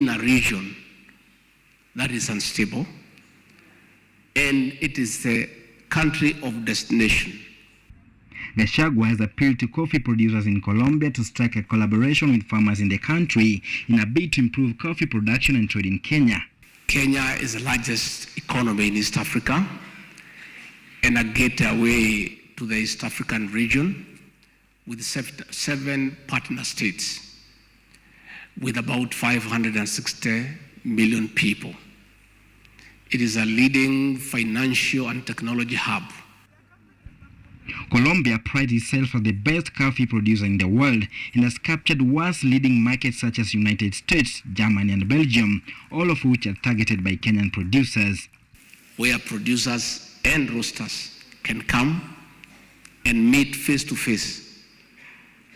in a region that is unstable, and it is the country of destination. Gachagua has appealed to coffee producers in Colombia to strike a collaboration with farmers in the country in a bid to improve coffee production and trade in Kenya. Kenya is the largest economy in East Africa and a gateway to the East African region with 7 partner states with about 560 million people. It is a leading financial and technology hub. Colombia prides itself as the best coffee producer in the world and has captured world's leading markets such as United States, Germany, and Belgium, all of which are targeted by Kenyan producers. Where producers and roasters can come and meet face-to-face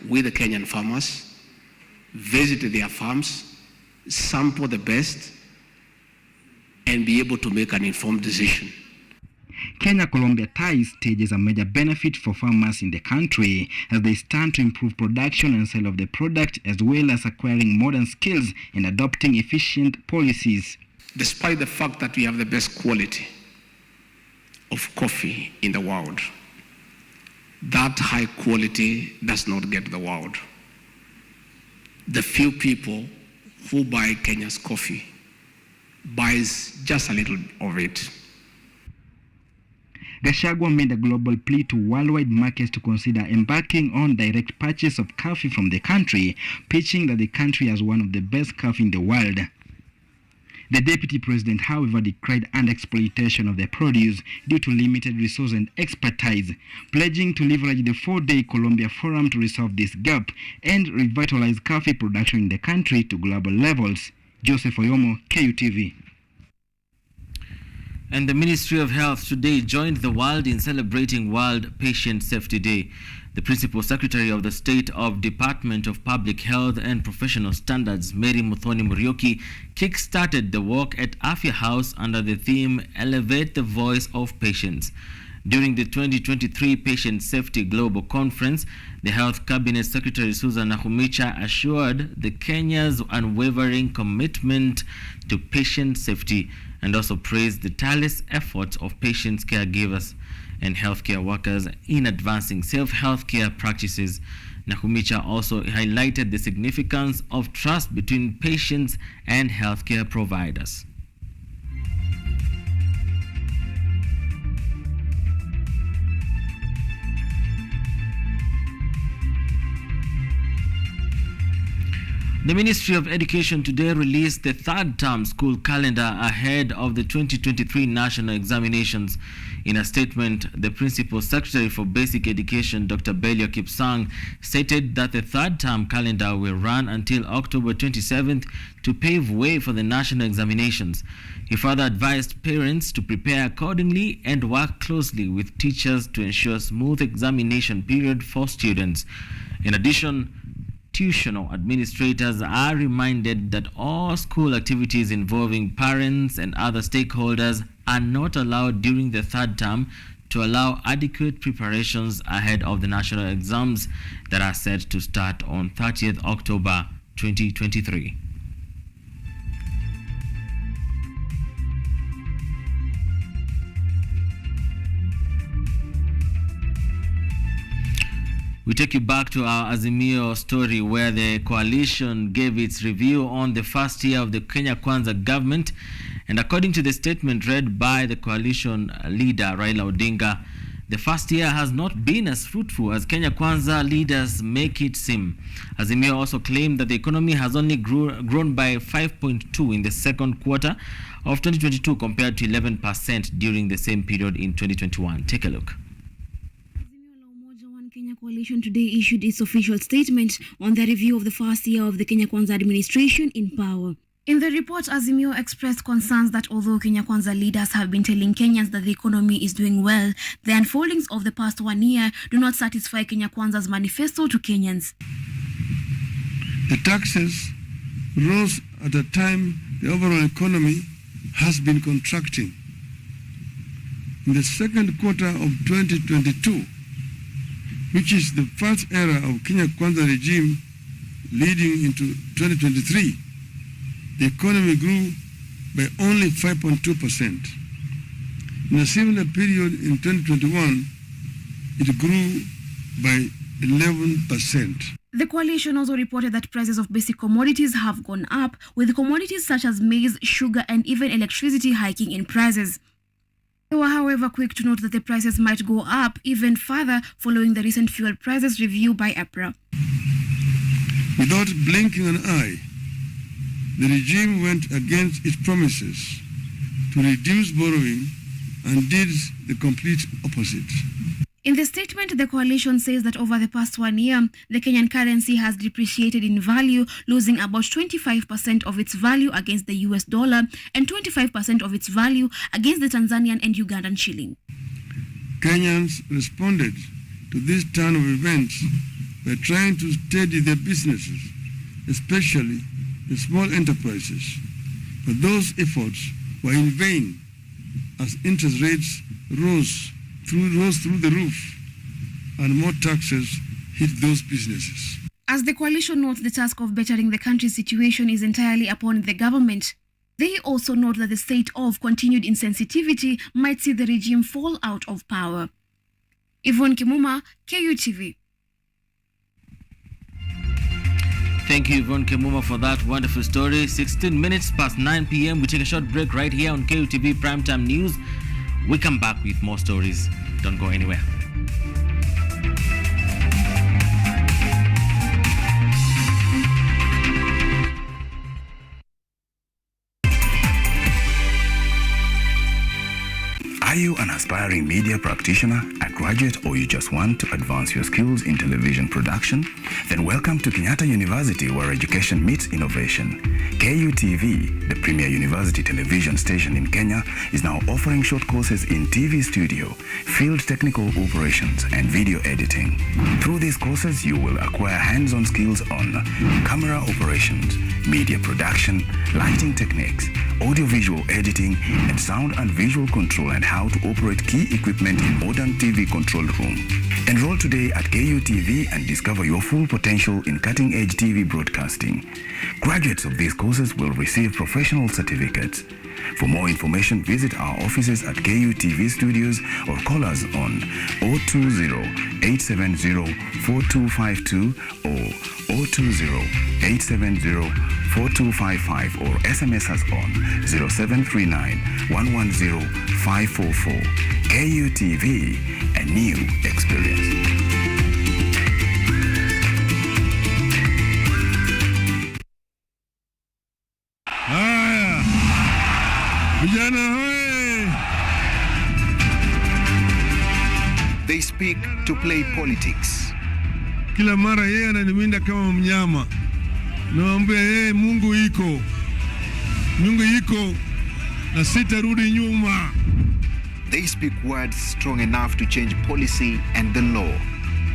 with the Kenyan farmers, visit their farms, sample the best, and be able to make an informed decision. Kenya-Colombia ties stages a major benefit for farmers in the country as they stand to improve production and sale of the product, as well as acquiring modern skills and adopting efficient policies. Despite the fact that we have the best quality of coffee in the world, that high quality does not get the world. The few people who buy Kenya's coffee buys just a little of it. Gachagua made a global plea to worldwide markets to consider embarking on direct purchase of coffee from the country, pitching that the country has one of the best coffee in the world. The deputy president, however, decried underexploitation of the produce due to limited resource and expertise, pledging to leverage the 4-day Colombia Forum to resolve this gap and revitalize coffee production in the country to global levels. Joseph Oyomo, Kutv. And the Ministry of Health today joined the world in celebrating World Patient Safety Day. The Principal Secretary of the State of Department of Public Health and Professional Standards, Mary Muthoni Muriuki, kick-started the work at Afya House under the theme Elevate the Voice of Patients. During the 2023 Patient Safety Global Conference, the Health Cabinet Secretary Susan Nakhumicha assured the Kenya's unwavering commitment to patient safety and also praised the tireless efforts of patients, caregivers, and healthcare workers in advancing safe healthcare practices. Nakhumicha also highlighted the significance of trust between patients and healthcare providers. The Ministry of Education today released the third-term school calendar ahead of the 2023 national examinations. In a statement, the Principal Secretary for Basic Education, Dr. Belio Kipsang, stated that the third-term calendar will run until October 27th to pave way for the national examinations. He further advised parents to prepare accordingly and work closely with teachers to ensure smooth examination period for students. In addition, institutional administrators are reminded that all school activities involving parents and other stakeholders are not allowed during the third term to allow adequate preparations ahead of the national exams that are set to start on 30th October 2023. We take you back to our Azimio story, where the coalition gave its review on the first year of the Kenya Kwanza government. And according to the statement read by the coalition leader, Raila Odinga, the first year has not been as fruitful as Kenya Kwanza leaders make it seem. Azimio also claimed that the economy has only grown by 5.2% in the second quarter of 2022 compared to 11% during the same period in 2021. Take a look. Kenya Coalition today issued its official statement on the review of the first year of the Kenya Kwanza administration in power. In the report, Azimio expressed concerns that although Kenya Kwanza leaders have been telling Kenyans that the economy is doing well, the unfoldings of the past 1 year do not satisfy Kenya Kwanza's manifesto to Kenyans. The taxes rose at a time the overall economy has been contracting. In the second quarter of 2022, which is the first era of Kenya Kwanza regime leading into 2023, the economy grew by only 5.2%. In a similar period in 2021, it grew by 11%. The coalition also reported that prices of basic commodities have gone up, with commodities such as maize, sugar, and even electricity hiking in prices. They were, however, quick to note that the prices might go up even further following the recent fuel prices review by April. Without blinking an eye, the regime went against its promises to reduce borrowing and did the complete opposite. In the statement, the coalition says that over the past 1 year, the Kenyan currency has depreciated in value, losing about 25% of its value against the US dollar and 25% of its value against the Tanzanian and Ugandan shilling. Kenyans responded to this turn of events by trying to steady their businesses, especially the small enterprises. But those efforts were in vain as interest rates rose through the roof and more taxes hit those businesses. As the coalition notes, the task of bettering the country's situation is entirely upon the government. They also note that the state of continued insensitivity might see the regime fall out of power. Yvonne Kimuma, KUTV. Thank you, Yvonne Kimuma, for that wonderful story. 16 minutes past 9 p.m. We take a short break right here on KUTV Primetime News. We come back with more stories. Don't go anywhere. Are you an aspiring media practitioner, a graduate, or you just want to advance your skills in television production? Then welcome to Kenyatta University, where education meets innovation. KUTV, the premier university television station in Kenya, is now offering short courses in TV studio, field technical operations, and video editing. Through these courses, you will acquire hands-on skills on camera operations, media production, lighting techniques, audiovisual editing, and sound and visual control, and how to operate key equipment in modern TV control room. Enroll today at KUTV and discover your full potential in cutting-edge TV broadcasting. Graduates of these courses will receive professional certificates. For more information, visit our offices at KUTV Studios or call us on 020-870-4252 or 020-870-4255 or SMS us on 0739-110-544. KUTV, a new experience. They speak to play politics. Kila mara yeye ananiwinda kama mnyama. Naambia yeye Mungu iko. Mungu iko na sitarudi nyuma. They speak words strong enough to change policy and the law.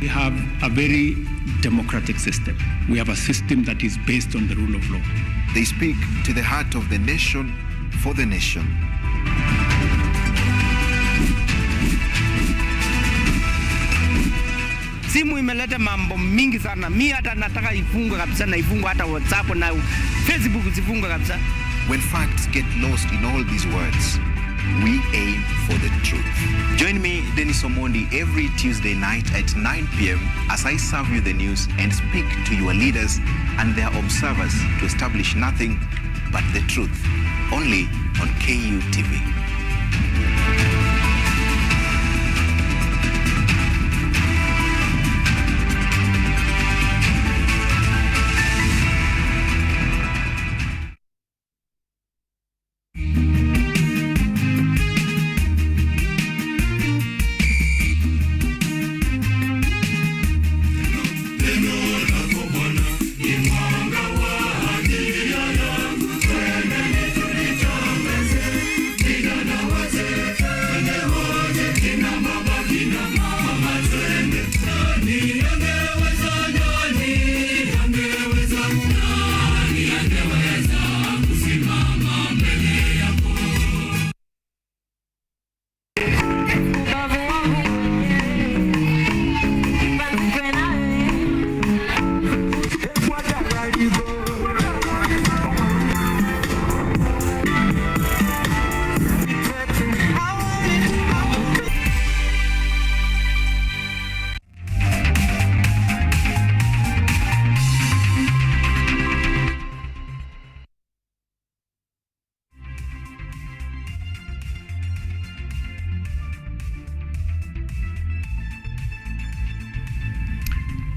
We have a very democratic system. We have a system that is based on the rule of law. They speak to the heart of the nation for the nation. Simu imeleta mambo mingi sana. Mimi hata nataka ifungwe kabisa, na ifungwe hata WhatsApp na Facebook zifungwe kabisa. When facts get lost in all these words, we aim for the truth. Join me, Dennis Omondi, every Tuesday night at 9 p.m. as I serve you the news and speak to your leaders and their observers to establish nothing but the truth. Only on KUTV.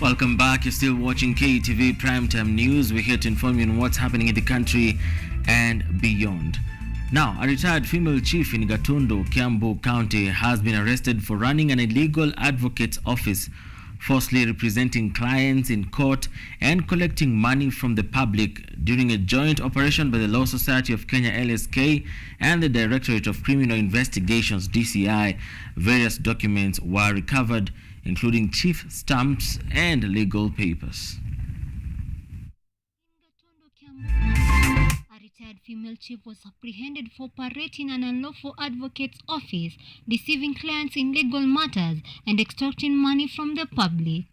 Welcome back. You're still watching Kutv Primetime News. We're here to inform you on what's happening in the country and beyond. Now, a retired female chief in Gatundu, Kiambu County, has been arrested for running an illegal advocate's office, falsely representing clients in court and collecting money from the public during a joint operation by the Law Society of Kenya (LSK) and the Directorate of Criminal Investigations (DCI. Various documents were recovered, including chief stamps and legal papers. A retired female chief was apprehended for operating an unlawful advocate's office, deceiving clients in legal matters, and extorting money from the public.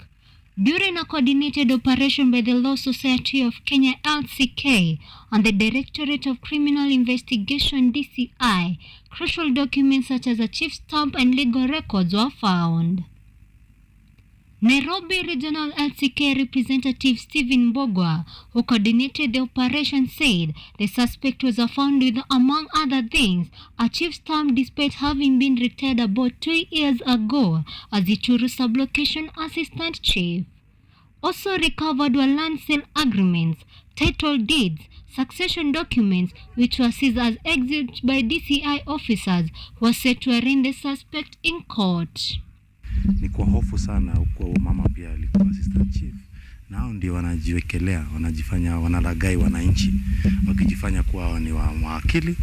During a coordinated operation by the Law Society of Kenya (LCK) and the Directorate of Criminal Investigation (DCI), crucial documents such as a chief stamp and legal records were found. Nairobi Regional LCK representative Stephen Bogwa, who coordinated the operation, said the suspect was found with, among other things, a chief stamp despite having been retired about 2 years ago as the Churu Sublocation Assistant Chief. Also recovered were land sale agreements, title deeds, succession documents, which were seized as exhibits by DCI officers who were set to arraign the suspect in court. Ni kwa hofu sana huko. Mama pia alikuwa assistant chief, nao ndio wanajiwekelea, wanajifanya wanalagai wananchi, wakijifanya kuwa ni mawakili,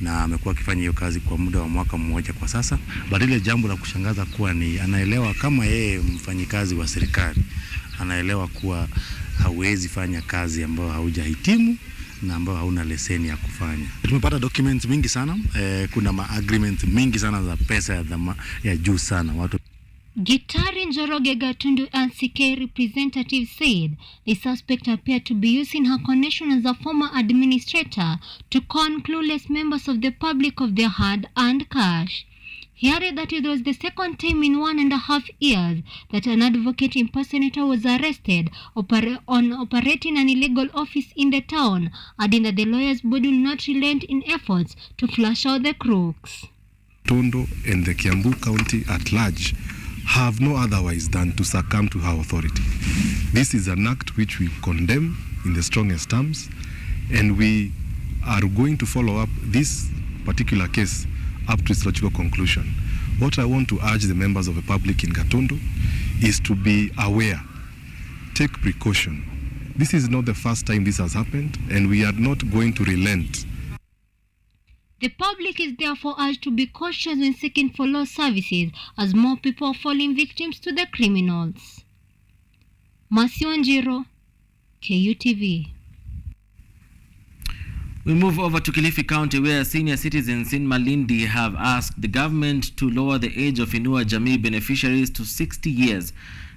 na amekuwa akifanya hiyo kazi kwa muda wa mwaka mmoja kwa sasa. Bali ile jambo la kushangaza kuwa ni anaelewa kama yeye mfanyikazi wa serikali, anaelewa kuwa hawezi fanya kazi ambayo haujahitimu na ambayo hauna leseni ya kufanya. Tumepata documents mingi sana, kuna agreement mingi sana za pesa ya juu sana. Watu Gitari Njoroge Gatundu LCK representative said the suspect appeared to be using her connection as a former administrator to con clueless members of the public of their hard-earned cash. He added that it was the second time in 1.5 years that an advocate impersonator was arrested on operating an illegal office in the town, adding that the lawyers body will not relent in efforts to flush out the crooks. Tondo and the Kiambu County at large have no otherwise than to succumb to our authority. This is an act which we condemn in the strongest terms, and we are going to follow up this particular case up to its logical conclusion. What I want to urge the members of the public in Gatundu is to be aware, take precaution. This is not the first time this has happened, and we are not going to relent. The public is therefore urged to be cautious when seeking for law services, as more people are falling victims to the criminals. Masiwanjiro, KUTV. We move over to Kilifi County, where senior citizens in Malindi have asked the government to lower the age of Inua Jamii beneficiaries to 60 years,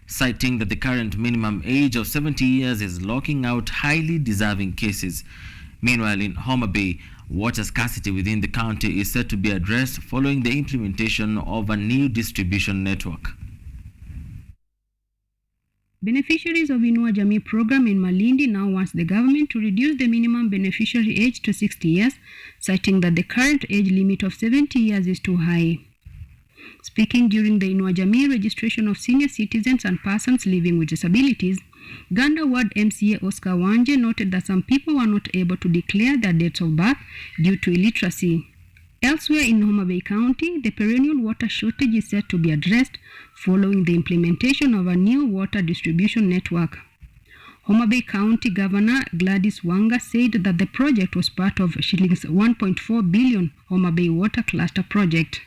citing that the current minimum age of 70 years is locking out highly deserving cases. Meanwhile, in Homa Bay, water scarcity within the county is set to be addressed following the implementation of a new distribution network. Beneficiaries of Inua Jamii program in Malindi now wants the government to reduce the minimum beneficiary age to 60 years, citing that the current age limit of 70 years is too high. Speaking during the Inua Jamii registration of senior citizens and persons living with disabilities, Ganda Ward MCA Oscar Wanje noted that some people were not able to declare their dates of birth due to illiteracy. Elsewhere in Homa Bay County, the perennial water shortage is set to be addressed following the implementation of a new water distribution network. Homa Bay County Governor Gladys Wanga said that the project was part of shillings 1.4 billion Homa Bay Water Cluster project.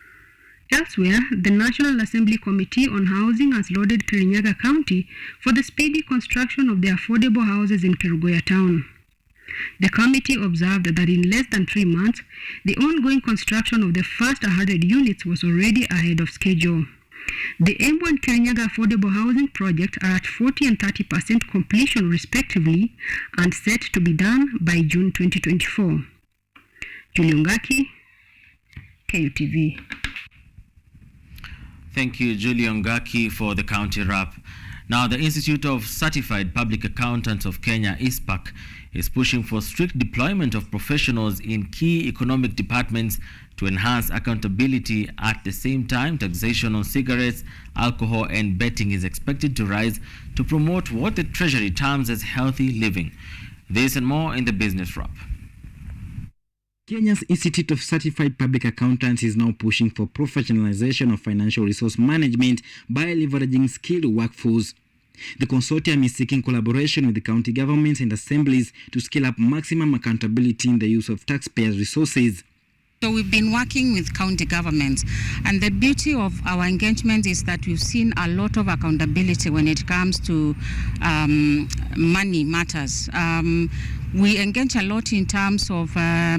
Elsewhere, the National Assembly Committee on Housing has lauded Kirinyaga County for the speedy construction of the affordable houses in Kerugoya town. The committee observed that in less than 3 months, the ongoing construction of the first 100 units was already ahead of schedule. The Embu and Kirinyaga affordable housing project are at 40% and 30% completion respectively and set to be done by June 2024. Julie Ngaki, KUTV. Thank you, Julian Ngaki, for the county wrap. Now, the Institute of Certified Public Accountants of Kenya, ISPAC, is pushing for strict deployment of professionals in key economic departments to enhance accountability. At the same time, taxation on cigarettes, alcohol and betting is expected to rise to promote what the Treasury terms as healthy living. This and more in the Business Wrap. Kenya's Institute of Certified Public Accountants is now pushing for professionalization of financial resource management by leveraging skilled workforce. The consortium is seeking collaboration with the county governments and assemblies to scale up maximum accountability in the use of taxpayers' resources. So we've been working with county governments, and the beauty of our engagement is that we've seen a lot of accountability when it comes to money matters. We engage a lot in terms of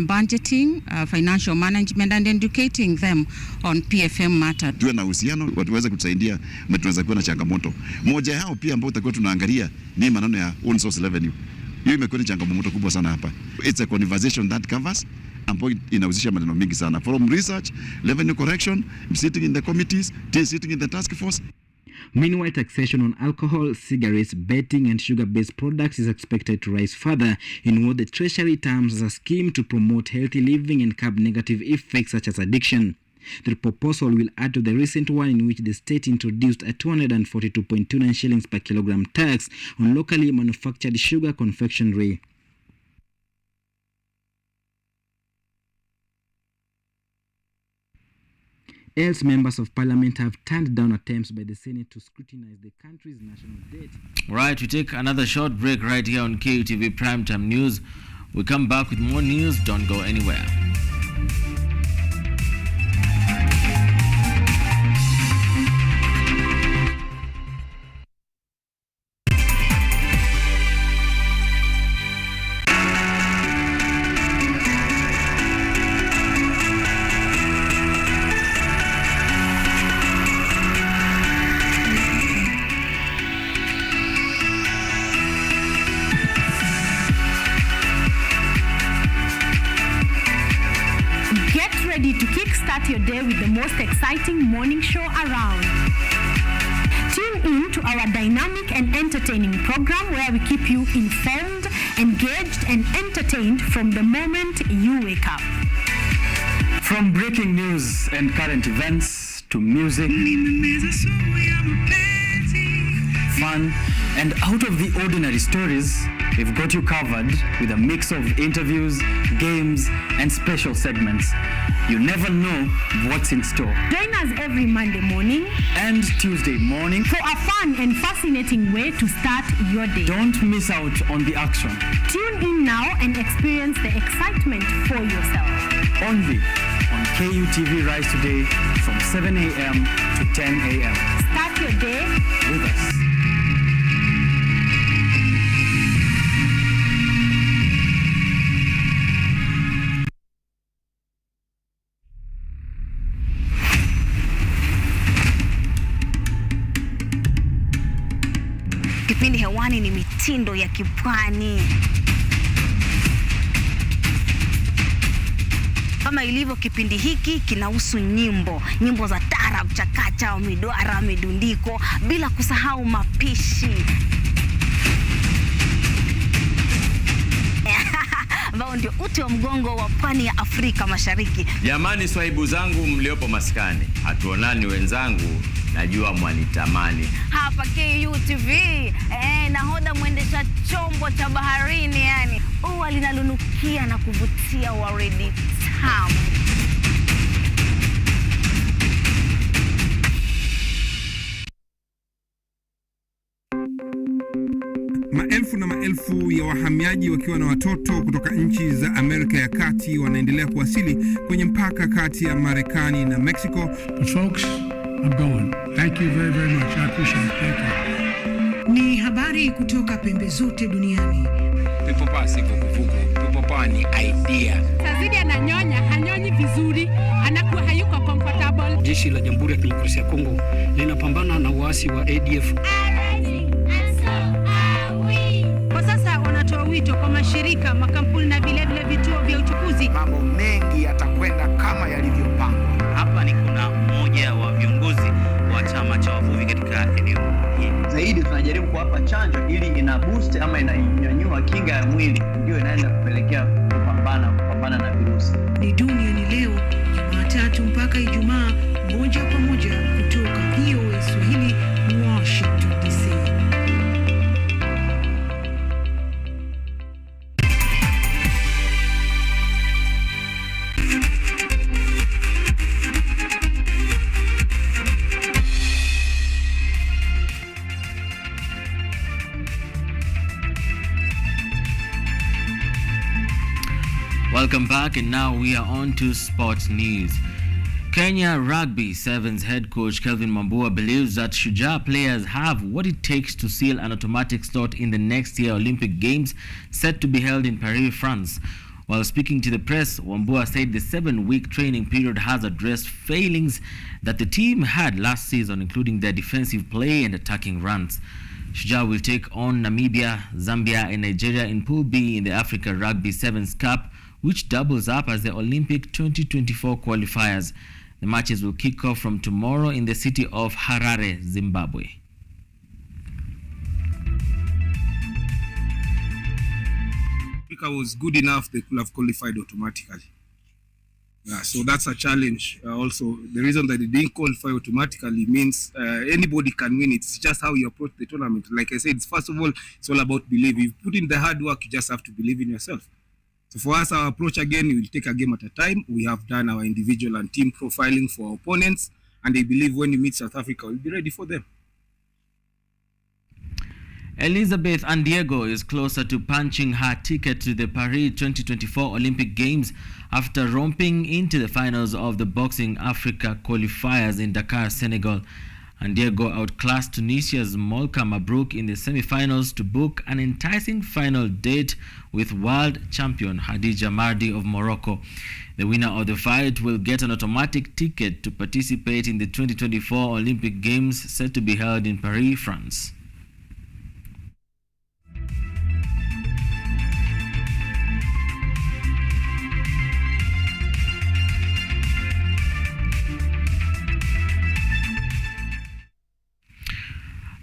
budgeting, financial management and educating them on PFM matter. Tuwe na uhusiano watuweze kutusaidia na tunaweza kuwa na changamoto. Moja yao pia ambao tutakuwa tunaangalia ni maneno ya own source revenue. Hiyo imekuwa ni changamoto kubwa sana hapa. It's a conversation that covers ambayo inahusisha maneno mingi sana. From research, revenue correction, sitting in the committees, sitting in the task force. Meanwhile, taxation on alcohol, cigarettes, betting and sugar-based products is expected to rise further in what the Treasury terms as a scheme to promote healthy living and curb negative effects such as addiction. The proposal will add to the recent one in which the state introduced a 242.29 shillings per kilogram tax on locally manufactured sugar confectionery. Else, members of parliament have turned down attempts by the Senate to scrutinize the country's national debt. Right, we take another short break right here on KUTV Primetime News. We come back with more news. Don't go anywhere. Your day with the most exciting morning show around. Tune in to our dynamic and entertaining program where we keep you informed, engaged and entertained from the moment you wake up. From breaking news and current events to music, fun and out of the ordinary stories, we've got you covered with a mix of interviews, games and special segments. You never know what's in store. Join us every Monday morning and Tuesday morning for a fun and fascinating way to start your day. Don't miss out on the action. Tune in now and experience the excitement for yourself. Only on KUTV Rise Today from 7 a.m. to 10 a.m. Start your day with us. Kipindi hewani ni mitindo ya kipwani. Kama ilivyo kipindi hiki kinahusu nyimbo za tarab, chakacha, midwara, midundiko, bila kusahau mapishi. Ambao ndio uti wa mgongo wa pwani ya Afrika Mashariki. Jamani swaibu zangu mliopo maskani, hatuonani wenzangu, najua mwanitamani. Hapa KUTV, nahoda mwendesha chombo cha baharini yani. Ua linalunukia na kuvutia waridi tamu. Maelfu na maelfu ya wahamiaji wakiwa na watoto kutoka nchi za Amerika ya Kati wanaendelea kuwasili kwenye mpaka kati ya Marekani na Mexico. Folks, I'm going. Thank you very, very much. I appreciate it. Thank you. Ni habari kutoka pembe zote duniani. People pass vuguvugu. People pass ni idea. Tazidi ananyonya, hanyonyi vizuri, anakuwa hayuko comfortable. Jeshi la Jamhuri ya Kidemokrasia ya Kongo linapambana na waasi wa ADF. Kwa sasa wanatoa wito kwa mashirika, makampuni na vile vituo vya uchukuzi. Mambo mengi yatakwenda kama yalivyopangwa. Hapa ni kuna mmoja wa viongozi wa chama cha wavuvi katika eneo hili. Zaidi tunajaribu kuwapa chanjo ili ina boost ama inanyanyua kinga ya mwili, ndio inaenda kupelekea kupambana na virusi. Ni Duniani Leo, Jumatatu mpaka Ijumaa, moja kwa moja kutoka VOA Swahili, Washington DC. Welcome back, and now we are on to sports news. Kenya Rugby Sevens head coach Kelvin Mambua believes that Shujaa players have what it takes to seal an automatic slot in the next year Olympic Games set to be held in Paris, France. While speaking to the press, Wambua said the 7-week training period has addressed failings that the team had last season, including their defensive play and attacking runs. Shujaa will take on Namibia, Zambia and Nigeria in Pool B in the Africa Rugby Sevens Cup, which doubles up as the Olympic 2024 qualifiers. The matches will kick off from tomorrow in the city of Harare, Zimbabwe. Africa was good enough, they could have qualified automatically. Yeah, so that's a challenge. Also, the reason that they didn't qualify automatically means anybody can win. It's just how you approach the tournament. Like I said, first of all, it's all about belief. If you put in the hard work, you just have to believe in yourself. So for us, our approach again, we will take a game at a time. We have done our individual and team profiling for our opponents, and I believe when we meet South Africa, we'll be ready for them. Elizabeth Andiego is closer to punching her ticket to the Paris 2024 Olympic Games after romping into the finals of the Boxing Africa qualifiers in Dakar, Senegal. Andiego outclassed Tunisia's Molka Mabrouk in the semi-finals to book an enticing final date with world champion Hadija Mardi of Morocco. The winner of the fight will get an automatic ticket to participate in the 2024 Olympic Games set to be held in Paris, France.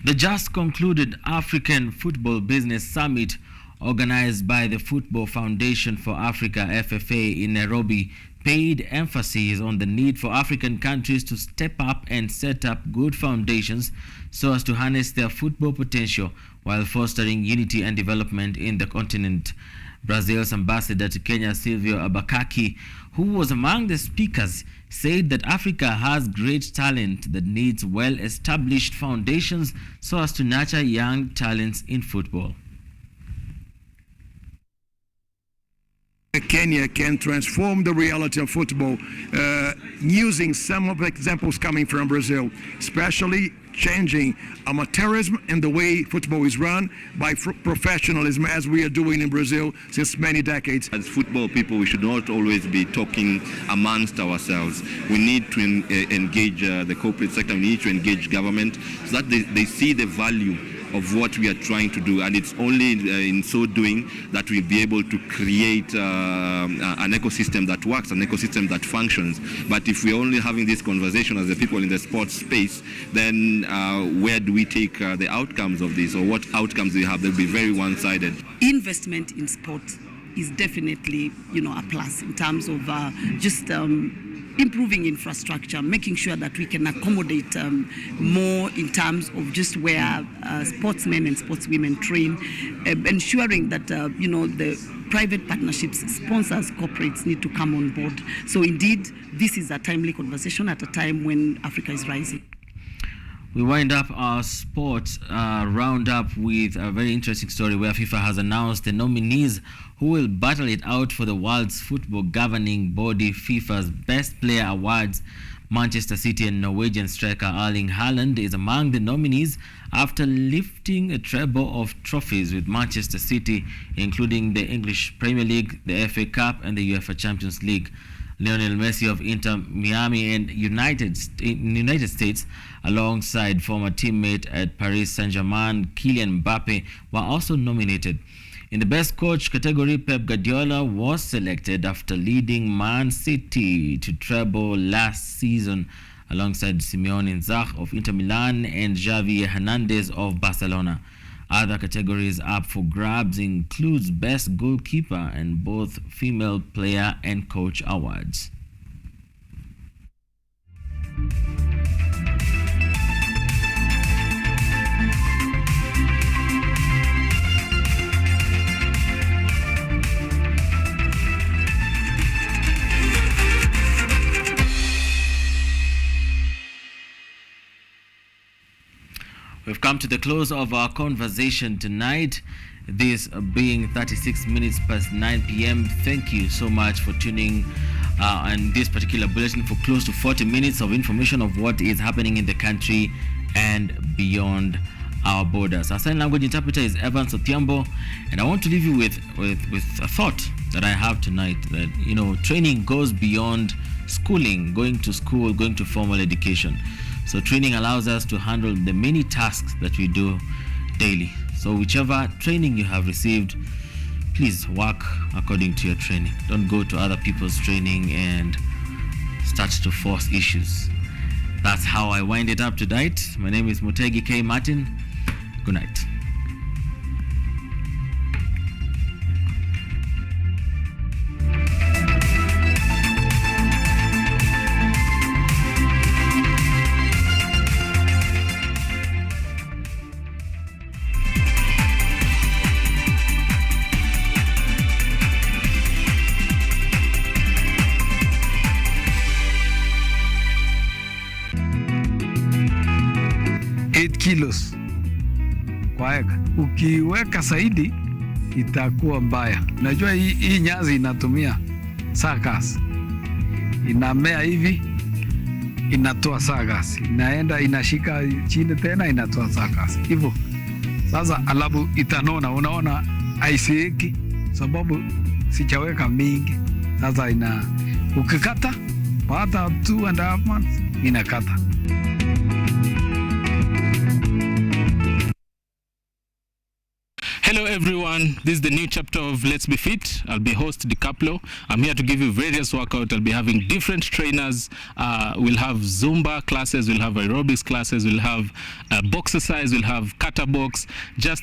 The just concluded African Football Business Summit, organized by the Football Foundation for Africa (FFA) in Nairobi, paid emphasis on the need for African countries to step up and set up good foundations so as to harness their football potential while fostering unity and development in the continent. Brazil's ambassador to Kenya, Silvio Abakaki, who was among the speakers, said that Africa has great talent that needs well-established foundations so as to nurture young talents in football. Kenya can transform the reality of football using some of the examples coming from Brazil, especially changing amateurism and the way football is run by professionalism, as we are doing in Brazil since many decades. As football people, we should not always be talking amongst ourselves. We need to engage the corporate sector, we need to engage government so that they see the value of what we are trying to do, and it's only in so doing that we'll be able to create an ecosystem that works, an ecosystem that functions. But if we're only having this conversation as the people in the sports space, then where do we take the outcomes of this, or what outcomes do we have? They'll be very one-sided. Investment in sport is definitely, a plus in terms of just improving infrastructure, making sure that we can accommodate more in terms of just where sportsmen and sportswomen train, ensuring that the private partnerships, sponsors, corporates need to come on board. So indeed, this is a timely conversation at a time when Africa is rising. We wind up our sports roundup with a very interesting story where FIFA has announced the nominees who will battle it out for the world's football governing body, FIFA's Best Player Awards. Manchester City and Norwegian striker Erling Haaland is among the nominees after lifting a treble of trophies with Manchester City, including the English Premier League, the FA Cup and the UEFA Champions League. Lionel Messi of Inter Miami and United States, alongside former teammate at Paris Saint-Germain, Kylian Mbappe, were also nominated. In the best coach category, Pep Guardiola was selected after leading Man City to treble last season, alongside Simeone Inzaghi of Inter Milan and Xavi Hernandez of Barcelona. Other categories up for grabs includes Best Goalkeeper and both Female Player and Coach awards. We've come to the close of our conversation tonight, this being 36 minutes past 9 p.m. Thank you so much for tuning in this particular bulletin for close to 40 minutes of information of what is happening in the country and beyond our borders. Our sign language interpreter is Evans Othiambo, and I want to leave you with a thought that I have tonight, that, you know, training goes beyond schooling, going to school, going to formal education. So training allows us to handle the many tasks that we do daily. So whichever training you have received, please work according to your training. Don't go to other people's training and start to force issues. That's how I wind it up tonight. My name is Mutegi K. Martin. Good night. Kilos kwa eka. Ukiweka zaidi itakuwa mbaya. Najua hii nyazi inatumia sagas, inamea hivi, inatoa sagas, inaenda inashika chini tena inatoa sagas hivyo. Sasa alabu itanona, unaona haisieki sababu sichaweka mingi. Sasa ukikata baada 2.5 months inakata. Hello everyone, this is the new chapter of Let's Be Fit. I'll be host DiCaplo. I'm here to give you various workouts. I'll be having different trainers. We'll have Zumba classes, we'll have aerobics classes, we'll have boxercise, we'll have kata box. Just